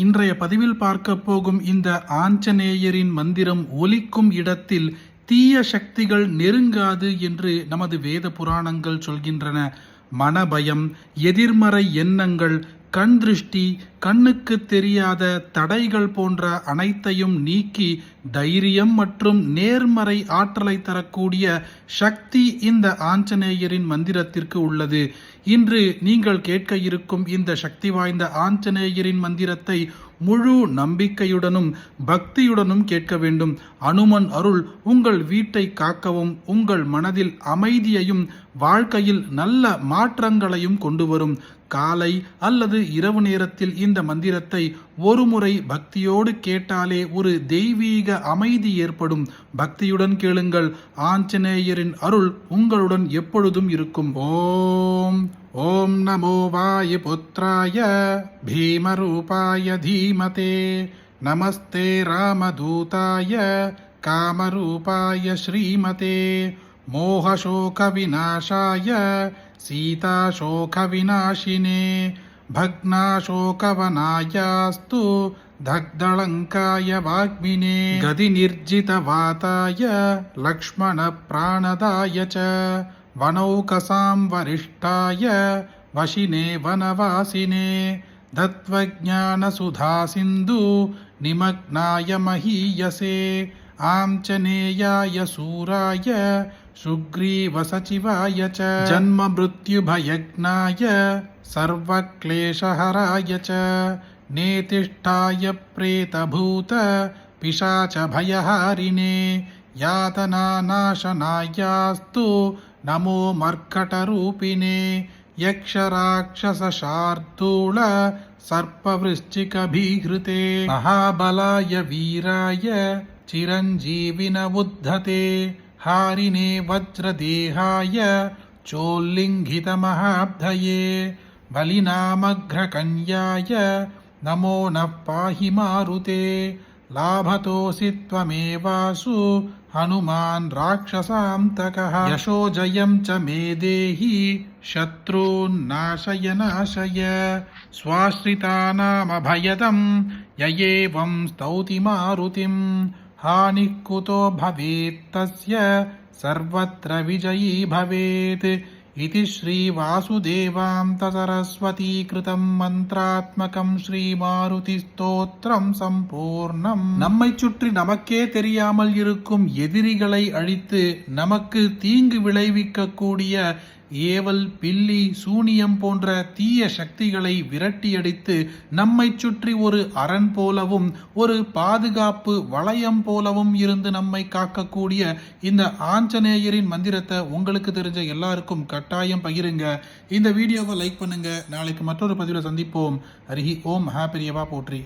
இன்றைய பதிவில் பார்க்க போகும் இந்த ஆஞ்சநேயரின் மந்திரம் ஒலிக்கும் இடத்தில் தீய சக்திகள் நெருங்காது என்று நமது வேத புராணங்கள் சொல்கின்றன. மனபயம், எதிர்மறை எண்ணங்கள், கண் திருஷ்டி, கண்ணுக்கு தெரியாத தடைகள் போன்ற அனைத்தையும் நீக்கி தைரியம் மற்றும் நேர்மறை ஆற்றலை தரக்கூடிய சக்தி இந்த ஆஞ்சநேயரின் மந்திரத்திற்கு உள்ளது. இன்று நீங்கள் கேட்க இருக்கும் இந்த சக்தி வாய்ந்த ஆஞ்சநேயரின் மந்திரத்தை முழு நம்பிக்கையுடனும் பக்தியுடனும் கேட்க வேண்டும். அனுமன் அருள் உங்கள் வீட்டை காக்கவும் உங்கள் மனதில் அமைதியையும் வாழ்க்கையில் நல்ல மாற்றங்களையும் கொண்டு வரும். காலை அல்லது இரவு நேரத்தில் இந்த மந்திரத்தை ஒரு முறை பக்தியோடு கேட்டாலே ஒரு தெய்வீக அமைதி ஏற்படும். பக்தியுடன் கேளுங்கள். ஆஞ்சநேயரின் அருள் உங்களுடன் எப்பொழுதும் இருக்கும். ஓம் ஓம் நமோ வாயுபுத்ராய பீமரூபாய தீமதே நமஸ்தே ராமதூதாய காமரூபாய ஸ்ரீமதே மோகசோக விநாசாய சீதாசோக விநாசினே भग्नाशोकवनायास्तु दग्धलङ्काय वाग्मिने गतिनिर्जितवाताय लक्ष्मणप्राणदाय च वनौकसां वरिष्ठाय वशिने वनवासिने दत्त्वज्ञानसुधासिन्धु निमग्नाय महीयसे आञ्जनेयाय सूराय सुग्रीवसचिवाय च जन्ममृत्युभयज्ञाय सर्वक्लेशहराय च नेतिष्ठाय प्रेतभूत पिशाचभयहारिणे यातनानाशनायास्तु नमो मर्कटरूपिणे यक्षराक्षसशार्दूल सर्पवृश्चिकभीहृते महाबलाय वीराय चिरञ्जीविन उद्धते हारिणे वज्रदेहाय चोल्लिङ्घितमहाब्धये बलिनामग्रकन्याय नमो नः पाहि मारुते लाभतोऽसि त्वमेवासु हनुमान् राक्षसान्तकः यशो जयं च मे देहि शत्रून्नाशय नाशय स्वाश्रितानामभयदं य एवं स्तौति मारुतिं हानिः कुतो भवेत्तस्य सर्वत्र विजयी भवेत् इति श्रीवासुदेवान्तसरस्वतीकृतं मन्त्रात्मकं श्रीमारुतिस्तोत्रं சம்பூர்ணம். நம்மை சுற்றி நமக்கே தெரியாமல் இருக்கும் எதிரிகளை அழித்து நமக்கு தீங்கு விளைவிக்க கூடிய ஏவல், பில்லி, சூனியம் போன்ற தீய சக்திகளை விரட்டியடித்து நம்மை சுற்றி ஒரு அரண் போலவும் ஒரு பாதுகாப்பு வளையம் போலவும் இருந்து நம்மை காக்கக்கூடிய இந்த ஆஞ்சநேயரின் மந்திரத்தை உங்களுக்கு தெரிஞ்ச எல்லாருக்கும் கட்டாயம் பகிருங்க. இந்த வீடியோவை லைக் பண்ணுங்க. நாளைக்கு மற்றொரு பதிவில் சந்திப்போம். ஹரி ஓம். மகா பெரியவா போற்றி.